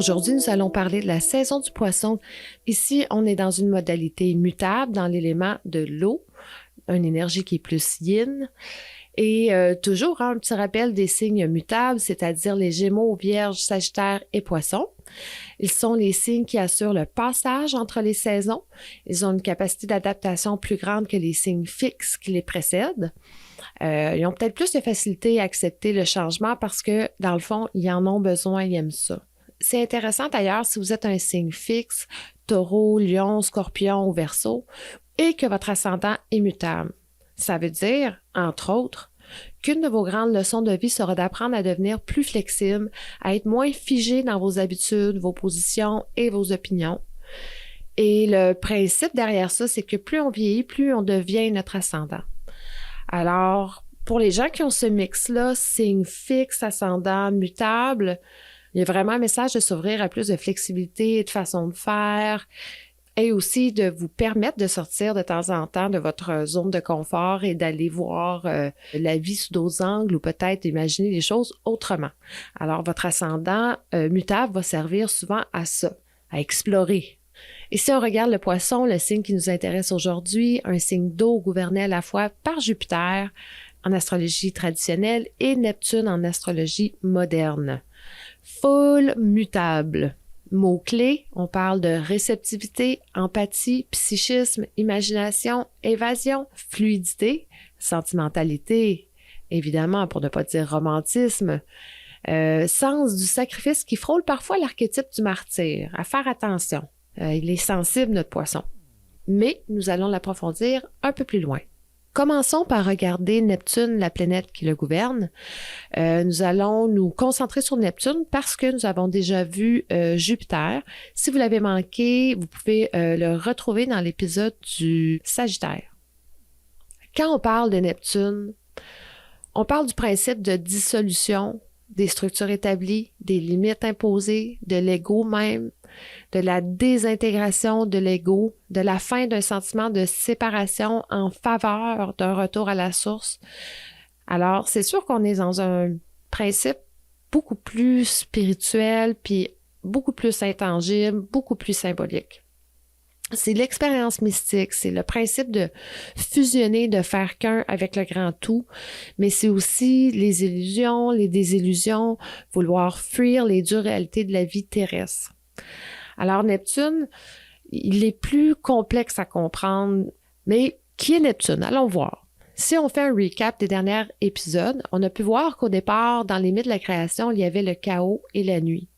Aujourd'hui, nous allons parler de la saison du poisson. Ici, on est dans une modalité mutable dans l'élément de l'eau, une énergie qui est plus yin. Et toujours, un petit rappel des signes mutables, c'est-à-dire les Gémeaux, Vierge, Sagittaire et Poisson. Ils sont les signes qui assurent le passage entre les saisons. Ils ont une capacité d'adaptation plus grande que les signes fixes qui les précèdent. Ils ont peut-être plus de facilité à accepter le changement parce que, dans le fond, ils en ont besoin, ils aiment ça. C'est intéressant d'ailleurs si vous êtes un signe fixe, Taureau, Lion, Scorpion ou Verseau, et que votre ascendant est mutable. Ça veut dire, entre autres, qu'une de vos grandes leçons de vie sera d'apprendre à devenir plus flexible, à être moins figé dans vos habitudes, vos positions et vos opinions. Et le principe derrière ça, c'est que plus on vieillit, plus on devient notre ascendant. Alors, pour les gens qui ont ce mix-là, signe fixe, ascendant, mutable, il y a vraiment un message de s'ouvrir à plus de flexibilité et de façon de faire et aussi de vous permettre de sortir de temps en temps de votre zone de confort et d'aller voir la vie sous d'autres angles ou peut-être imaginer les choses autrement. Alors, votre ascendant mutable va servir souvent à ça, à explorer. Et si on regarde le poisson, le signe qui nous intéresse aujourd'hui, un signe d'eau gouverné à la fois par Jupiter en astrologie traditionnelle et Neptune en astrologie moderne. Full mutable. Mots-clés, on parle de réceptivité, empathie, psychisme, imagination, évasion, fluidité, sentimentalité, évidemment pour ne pas dire romantisme, sens du sacrifice qui frôle parfois l'archétype du martyr. À faire attention. Il est sensible, notre poisson. Mais nous allons l'approfondir un peu plus loin. Commençons par regarder Neptune, la planète qui le gouverne. Nous allons nous concentrer sur Neptune parce que nous avons déjà vu Jupiter. Si vous l'avez manqué, vous pouvez le retrouver dans l'épisode du Sagittaire. Quand on parle de Neptune, on parle du principe de dissolution, des structures établies, des limites imposées, de l'ego même, de la désintégration de l'ego, de la fin d'un sentiment de séparation en faveur d'un retour à la source. Alors, c'est sûr qu'on est dans un principe beaucoup plus spirituel, puis beaucoup plus intangible, beaucoup plus symbolique. C'est l'expérience mystique, c'est le principe de fusionner, de faire qu'un avec le grand tout, mais c'est aussi les illusions, les désillusions, vouloir fuir les dures réalités de la vie terrestre. Alors Neptune, il est plus complexe à comprendre, mais qui est Neptune? Allons voir. Si on fait un recap des derniers épisodes, on a pu voir qu'au départ, dans les mythes de la création, il y avait le chaos et la nuit.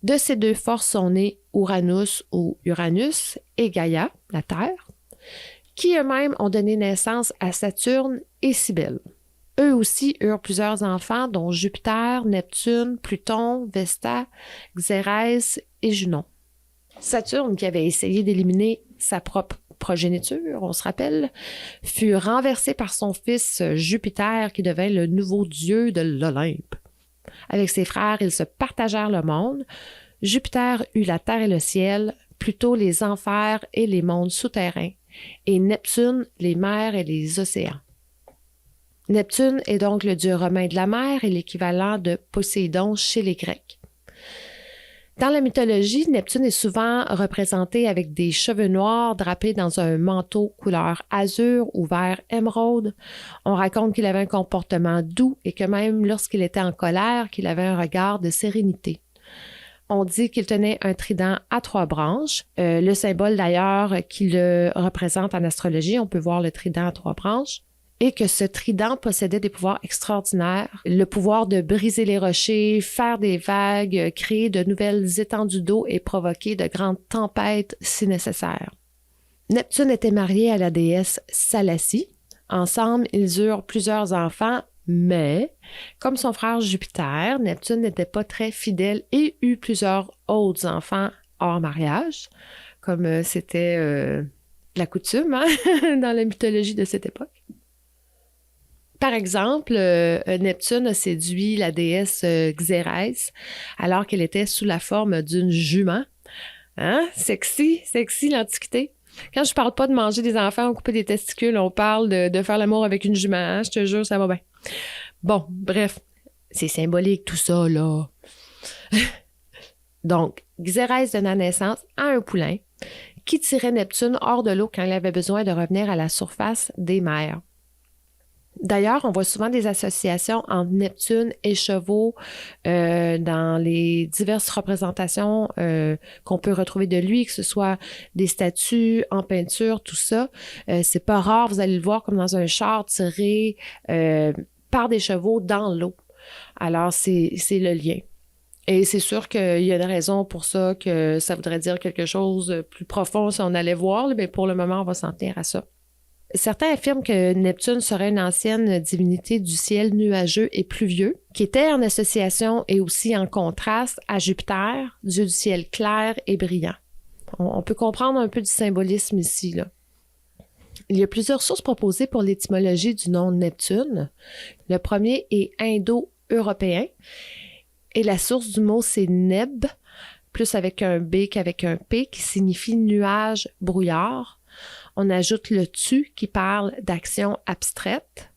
De ces deux forces sont nés Uranus ou Uranus et Gaïa, la Terre, qui eux-mêmes ont donné naissance à Saturne et Cybèle. Eux aussi eurent plusieurs enfants, dont Jupiter, Neptune, Pluton, Vesta, Xérès et Junon. Saturne, qui avait essayé d'éliminer sa propre progéniture, on se rappelle, fut renversé par son fils Jupiter, qui devint le nouveau dieu de l'Olympe. Avec ses frères, ils se partagèrent le monde. Jupiter eut la terre et le ciel, Pluton les enfers et les mondes souterrains, et Neptune les mers et les océans. Neptune est donc le dieu romain de la mer et l'équivalent de Poséidon chez les Grecs. Dans la mythologie, Neptune est souvent représenté avec des cheveux noirs drapés dans un manteau couleur azur ou vert émeraude. On raconte qu'il avait un comportement doux et que même lorsqu'il était en colère, qu'il avait un regard de sérénité. On dit qu'il tenait un trident à 3 branches. Le symbole d'ailleurs qui le représente en astrologie, on peut voir le trident à 3 branches. Et que ce trident possédait des pouvoirs extraordinaires, le pouvoir de briser les rochers, faire des vagues, créer de nouvelles étendues d'eau et provoquer de grandes tempêtes si nécessaire. Neptune était marié à la déesse Salassie. Ensemble, ils eurent plusieurs enfants, mais, comme son frère Jupiter, Neptune n'était pas très fidèle et eut plusieurs autres enfants hors mariage, comme c'était la coutume dans la mythologie de cette époque. Par exemple, Neptune a séduit la déesse Xérès alors qu'elle était sous la forme d'une jument. Hein? Sexy l'Antiquité. Quand je parle pas de manger des enfants ou couper des testicules, on parle de faire l'amour avec une jument. Hein? Je te jure, ça va bien. Bon, bref, c'est symbolique tout ça, là. Donc, Xérès donna naissance à un poulain qui tirait Neptune hors de l'eau quand il avait besoin de revenir à la surface des mers. D'ailleurs, on voit souvent des associations entre Neptune et chevaux dans les diverses représentations qu'on peut retrouver de lui, que ce soit des statues, en peinture, tout ça. C'est pas rare, vous allez le voir comme dans un char tiré par des chevaux dans l'eau. Alors, c'est le lien. Et c'est sûr qu'il y a une raison pour ça, que ça voudrait dire quelque chose de plus profond si on allait voir, mais pour le moment, on va s'en tenir à ça. Certains affirment que Neptune serait une ancienne divinité du ciel nuageux et pluvieux, qui était en association et aussi en contraste à Jupiter, dieu du ciel clair et brillant. On peut comprendre un peu du symbolisme ici, là. Il y a plusieurs sources proposées pour l'étymologie du nom Neptune. Le premier est indo-européen et la source du mot, c'est Neb, plus avec un B qu'avec un P, qui signifie nuage, brouillard. On ajoute le tu qui parle d'action abstraite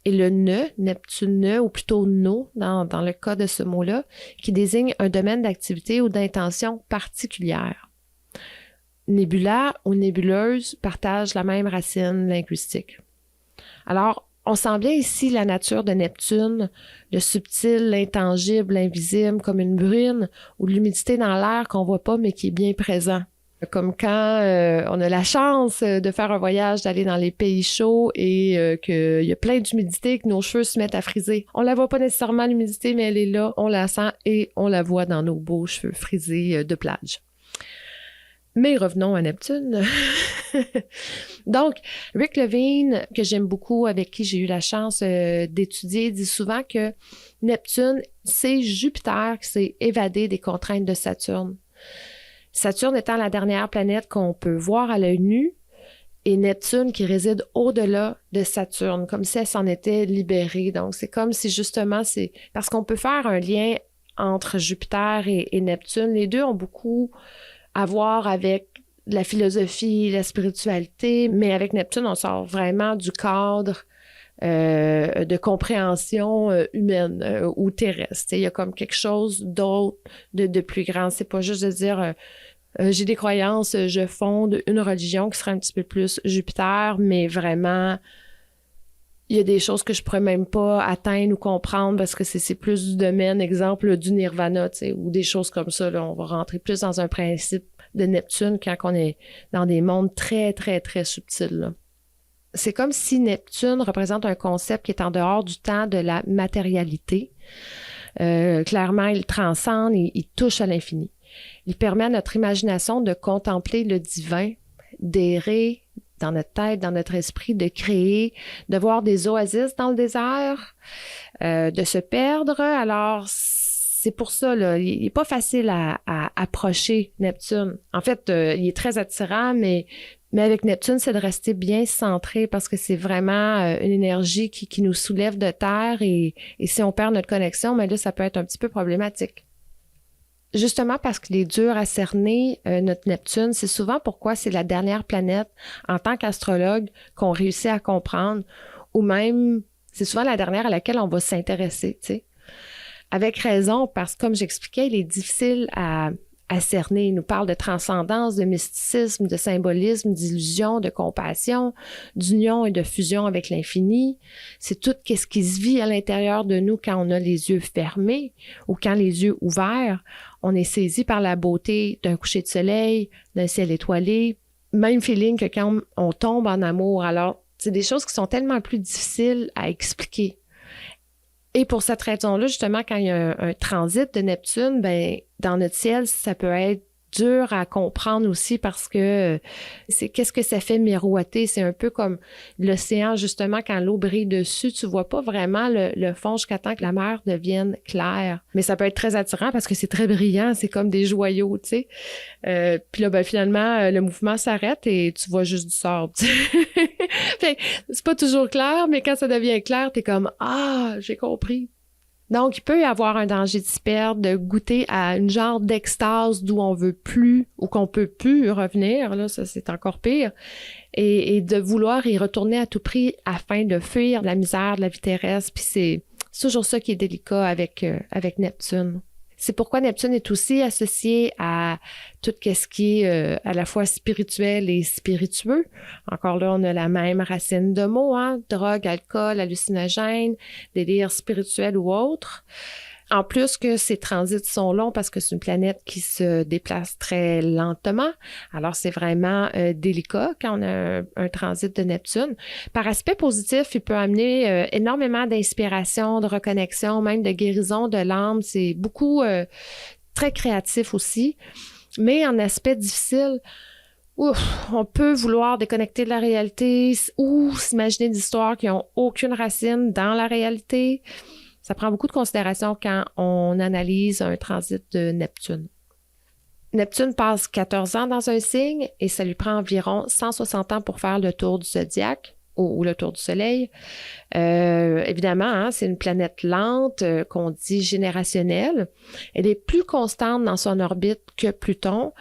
et le ne, Neptune, ou plutôt no dans le cas de ce mot-là, qui désigne un domaine d'activité ou d'intention particulière. Nébula ou nébuleuse partagent la même racine linguistique. Alors, on sent bien ici la nature de Neptune, le subtil, l'intangible, l'invisible, comme une bruine ou l'humidité dans l'air qu'on voit pas mais qui est bien présent. Comme quand on a la chance de faire un voyage, d'aller dans les pays chauds et qu'il y a plein d'humidité, que nos cheveux se mettent à friser. On la voit pas nécessairement l'humidité, mais elle est là, on la sent et on la voit dans nos beaux cheveux frisés de plage. Mais revenons à Neptune. Donc, Rick Levine, que j'aime beaucoup, avec qui j'ai eu la chance d'étudier, dit souvent que Neptune, c'est Jupiter qui s'est évadé des contraintes de Saturne. Saturne étant la dernière planète qu'on peut voir à l'œil nu, et Neptune qui réside au-delà de Saturne, comme si elle s'en était libérée. Donc, c'est comme si justement, c'est parce qu'on peut faire un lien entre Jupiter et Neptune. Les deux ont beaucoup à voir avec la philosophie, la spiritualité, mais avec Neptune, on sort vraiment du cadre de compréhension humaine ou terrestre. Il y a comme quelque chose d'autre, de plus grand. C'est pas juste de dire j'ai des croyances, je fonde une religion qui serait un petit peu plus Jupiter, mais vraiment, il y a des choses que je pourrais même pas atteindre ou comprendre parce que c'est plus du domaine, exemple, du nirvana, ou des choses comme ça. Là, on va rentrer plus dans un principe de Neptune quand on est dans des mondes très, très, très subtils, là. C'est comme si Neptune représente un concept qui est en dehors du temps de la matérialité. Clairement, il transcende, il touche à l'infini. Il permet à notre imagination de contempler le divin, d'errer dans notre tête, dans notre esprit, de créer, de voir des oasis dans le désert, de se perdre. Alors, c'est pour ça, là, il n'est pas facile à approcher Neptune. En fait, il est très attirant, mais avec Neptune, c'est de rester bien centré parce que c'est vraiment une énergie qui nous soulève de terre et si on perd notre connexion, mais là, ça peut être un petit peu problématique. Justement parce qu'il est dur à cerner, notre Neptune, c'est souvent pourquoi c'est la dernière planète en tant qu'astrologue qu'on réussit à comprendre ou même, c'est souvent la dernière à laquelle on va s'intéresser, tu sais. Avec raison, parce que comme j'expliquais, il est difficile à cerner. Il nous parle de transcendance, de mysticisme, de symbolisme, d'illusion, de compassion, d'union et de fusion avec l'infini. C'est tout ce qui se vit à l'intérieur de nous quand on a les yeux fermés ou quand les yeux ouverts. On est saisi par la beauté d'un coucher de soleil, d'un ciel étoilé. Même feeling que quand on tombe en amour. Alors, c'est des choses qui sont tellement plus difficiles à expliquer. Et pour cette raison-là, justement, quand il y a un transit de Neptune, ben dans notre ciel, ça peut être dur à comprendre aussi parce que c'est qu'est-ce que ça fait miroiter. C'est un peu comme l'océan, justement, quand l'eau brille dessus, tu vois pas vraiment le fond jusqu'à temps que la mer devienne claire. Mais ça peut être très attirant parce que c'est très brillant, c'est comme des joyaux, tu sais. Puis là, ben finalement, le mouvement s'arrête et tu vois juste du sable. Fait que c'est pas toujours clair, mais quand ça devient clair, t'es comme « Ah, j'ai compris ». Donc, il peut y avoir un danger de se perdre, de goûter à une genre d'extase d'où on veut plus ou qu'on peut plus revenir. Là, ça, c'est encore pire. Et de vouloir y retourner à tout prix afin de fuir la misère de la vie terrestre. Puis c'est toujours ça qui est délicat avec Neptune. C'est pourquoi Neptune est aussi associé à tout ce qui est à la fois spirituel et spiritueux. Encore là, on a la même racine de mots, hein? Drogue, alcool, hallucinogène, délire spirituel ou autre. En plus que ces transits sont longs parce que c'est une planète qui se déplace très lentement. Alors, c'est vraiment délicat quand on a un transit de Neptune. Par aspect positif, il peut amener énormément d'inspiration, de reconnexion, même de guérison de l'âme. C'est beaucoup très créatif aussi. Mais en aspect difficile, on peut vouloir déconnecter de la réalité ou s'imaginer des histoires qui n'ont aucune racine dans la réalité. Ça prend beaucoup de considération quand on analyse un transit de Neptune. Neptune passe 14 ans dans un signe et ça lui prend environ 160 ans pour faire le tour du zodiaque ou le tour du soleil. Évidemment, hein, c'est une planète lente qu'on dit générationnelle. Elle est plus constante dans son orbite que Pluton.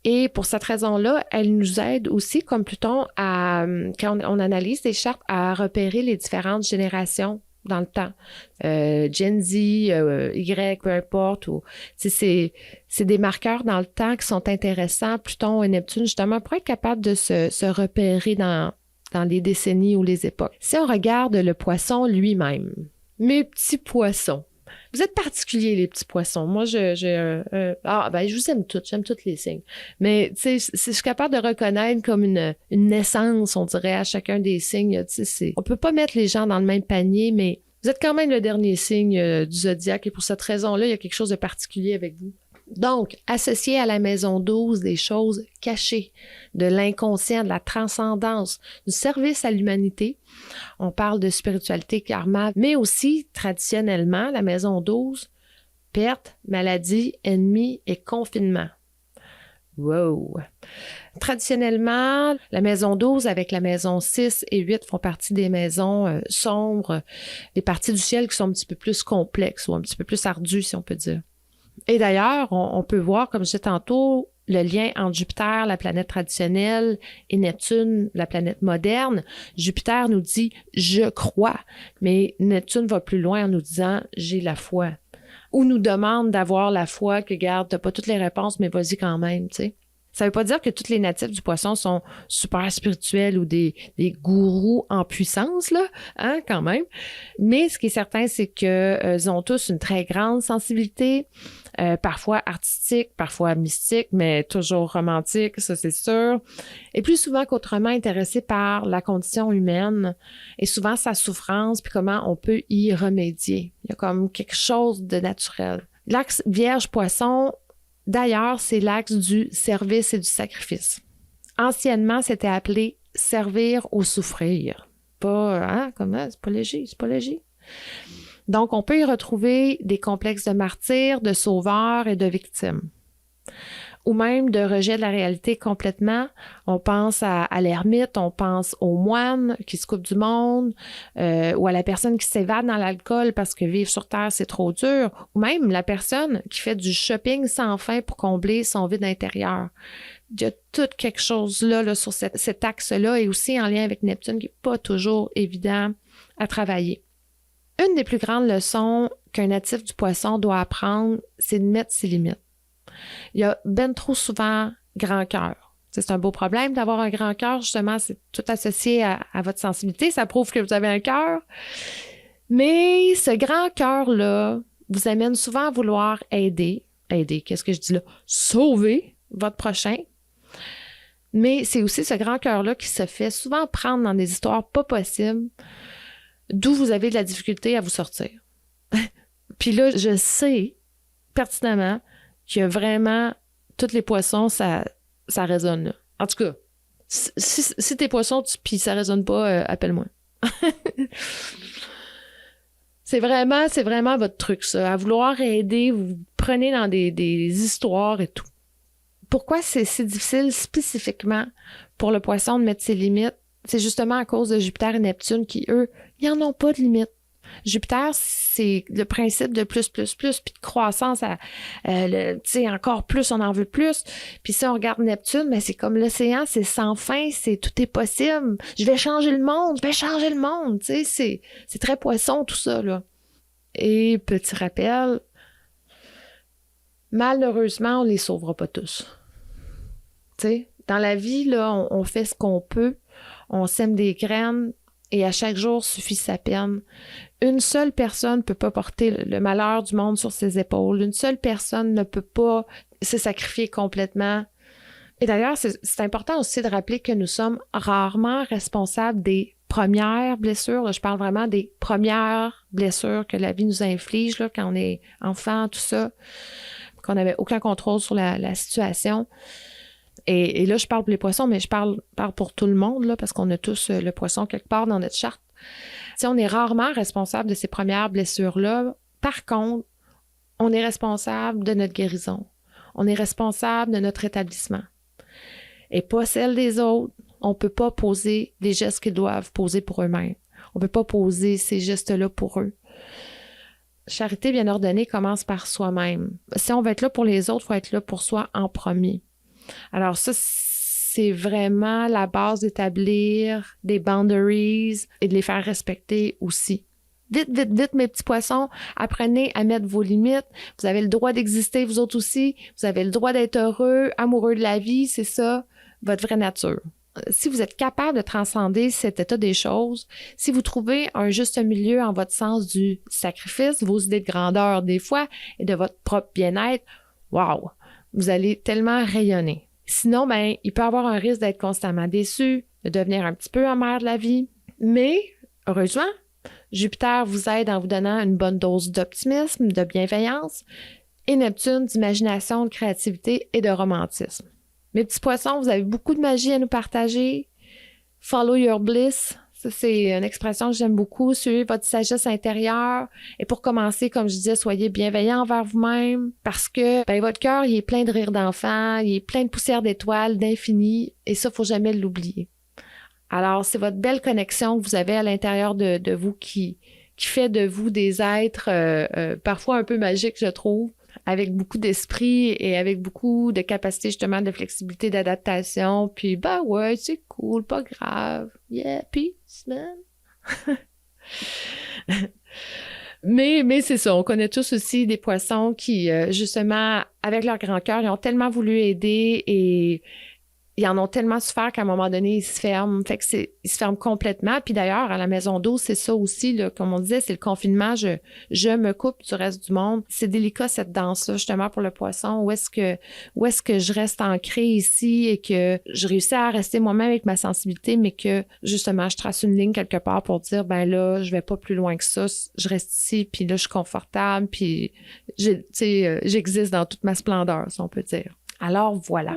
Et pour cette raison-là, elle nous aide aussi, comme Pluton, quand on analyse des chartes, à repérer les différentes générations dans le temps. Gen Z, Y, peu importe. C'est des marqueurs dans le temps qui sont intéressants, Pluton et Neptune, justement, pour être capable de se repérer dans les décennies ou les époques. Si on regarde le poisson lui-même, mes petits poissons, vous êtes particuliers, les petits poissons. Moi, je vous aime tous, j'aime tous les signes. Mais, tu sais, je suis capable de reconnaître comme une naissance, on dirait, à chacun des signes. Tu sais, on peut pas mettre les gens dans le même panier, mais vous êtes quand même le dernier signe du zodiaque et pour cette raison-là, il y a quelque chose de particulier avec vous. Donc, associé à la maison 12 des choses cachées, de l'inconscient, de la transcendance, du service à l'humanité. On parle de spiritualité, karma, mais aussi, traditionnellement, la maison 12, perte, maladie, ennemi et confinement. Wow! Traditionnellement, la maison 12 avec la maison 6 et 8 font partie des maisons sombres, des parties du ciel qui sont un petit peu plus complexes ou un petit peu plus ardues, si on peut dire. Et d'ailleurs, on peut voir, comme je disais tantôt, le lien entre Jupiter, la planète traditionnelle, et Neptune, la planète moderne. Jupiter nous dit « je crois », mais Neptune va plus loin en nous disant « j'ai la foi ». Ou nous demande d'avoir la foi que, garde, t'as pas toutes les réponses, mais vas-y quand même, tu sais. Ça veut pas dire que tous les natifs du poisson sont super spirituels ou des gourous en puissance, là, hein, quand même. Mais ce qui est certain, c'est qu'ils ont tous une très grande sensibilité, parfois artistique, parfois mystique, mais toujours romantique, ça c'est sûr. Et plus souvent qu'autrement intéressés par la condition humaine et souvent sa souffrance, puis comment on peut y remédier. Il y a comme quelque chose de naturel. L'axe Vierge-Poisson, d'ailleurs, c'est l'axe du service et du sacrifice. Anciennement, c'était appelé servir ou souffrir. Pas, hein, comment? C'est pas léger, c'est pas léger. Donc, on peut y retrouver des complexes de martyrs, de sauveurs et de victimes. Ou même de rejet de la réalité complètement. On pense à l'ermite, on pense au moine qui se coupe du monde, ou à la personne qui s'évade dans l'alcool parce que vivre sur Terre, c'est trop dur. Ou même la personne qui fait du shopping sans fin pour combler son vide intérieur. Il y a tout quelque chose là sur cet axe-là et aussi en lien avec Neptune qui n'est pas toujours évident à travailler. Une des plus grandes leçons qu'un natif du poisson doit apprendre, c'est de mettre ses limites. Il y a ben trop souvent grand cœur. C'est un beau problème d'avoir un grand cœur, justement, c'est tout associé à votre sensibilité, ça prouve que vous avez un cœur. Mais ce grand cœur-là vous amène souvent à vouloir aider, qu'est-ce que je dis là? Sauver votre prochain. Mais c'est aussi ce grand cœur-là qui se fait souvent prendre dans des histoires pas possibles, d'où vous avez de la difficulté à vous sortir. Puis là, je sais pertinemment qu'il y a vraiment tous les poissons, ça résonne là. En tout cas, si t'es poisson puis ça résonne pas, appelle-moi. C'est vraiment votre truc, ça. À vouloir aider, vous prenez dans des histoires et tout. Pourquoi c'est si difficile spécifiquement pour le poisson de mettre ses limites? C'est justement à cause de Jupiter et Neptune qui, eux, ils n'en ont pas de limites. Jupiter, c'est le principe de plus, puis de croissance, tu sais, encore plus, on en veut plus. Puis si on regarde Neptune, mais c'est comme l'océan, c'est sans fin, tout est possible. Je vais changer le monde, tu sais, c'est très poisson tout ça, là. Et petit rappel, malheureusement, on ne les sauvera pas tous. Tu sais, dans la vie, là, on fait ce qu'on peut, on sème des graines et à chaque jour suffit sa peine. Une seule personne ne peut pas porter le malheur du monde sur ses épaules. Une seule personne ne peut pas se sacrifier complètement. Et d'ailleurs, c'est important aussi de rappeler que nous sommes rarement responsables des premières blessures. Là, je parle vraiment des premières blessures que la vie nous inflige là, quand on est enfant, tout ça, qu'on n'avait aucun contrôle sur la situation. Et là, je parle pour les poissons, mais je parle pour tout le monde, là, parce qu'on a tous le poisson quelque part dans notre charte. Si on est rarement responsable de ces premières blessures-là, par contre, on est responsable de notre guérison. On est responsable de notre rétablissement. Et pas celle des autres. On ne peut pas poser les gestes qu'ils doivent poser pour eux-mêmes. On ne peut pas poser ces gestes-là pour eux. Charité bien ordonnée commence par soi-même. Si on veut être là pour les autres, il faut être là pour soi en premier. Alors ça, c'est vraiment la base d'établir des boundaries et de les faire respecter aussi. Vite, vite, vite, mes petits poissons, apprenez à mettre vos limites. Vous avez le droit d'exister, vous autres aussi. Vous avez le droit d'être heureux, amoureux de la vie, c'est ça, votre vraie nature. Si vous êtes capable de transcender cet état des choses, si vous trouvez un juste milieu en votre sens du sacrifice, vos idées de grandeur des fois, et de votre propre bien-être, wow! Vous allez tellement rayonner. Sinon, ben, il peut y avoir un risque d'être constamment déçu, de devenir un petit peu amer de la vie. Mais, heureusement, Jupiter vous aide en vous donnant une bonne dose d'optimisme, de bienveillance, et Neptune d'imagination, de créativité et de romantisme. Mes petits poissons, vous avez beaucoup de magie à nous partager. Follow your bliss. Ça, c'est une expression que j'aime beaucoup. Suivez votre sagesse intérieure. Et pour commencer, comme je disais, soyez bienveillants envers vous-même parce que ben, votre cœur, il est plein de rires d'enfants, il est plein de poussière d'étoiles, d'infini. Et ça, il ne faut jamais l'oublier. Alors, c'est votre belle connexion que vous avez à l'intérieur de vous qui fait de vous des êtres parfois un peu magiques, je trouve, avec beaucoup d'esprit et avec beaucoup de capacité justement de flexibilité, d'adaptation. Puis, ben ouais, c'est cool, pas grave. Yeah, peace, man. Mais c'est ça, on connaît tous aussi des poissons qui, justement, avec leur grand cœur, ils ont tellement voulu aider et ils en ont tellement souffert qu'à un moment donné, ils se ferment. Fait que ils se ferment complètement. Puis d'ailleurs, à la maison d'eau, c'est ça aussi, là, comme on disait, c'est le confinement. Je me coupe du reste du monde. C'est délicat, cette danse-là, justement, pour le poisson. Où est-ce que je reste ancrée ici et que je réussis à rester moi-même avec ma sensibilité, mais que, justement, je trace une ligne quelque part pour dire, ben là, je vais pas plus loin que ça. Je reste ici, puis là, je suis confortable, puis j'existe dans toute ma splendeur, si on peut dire. Alors, voilà.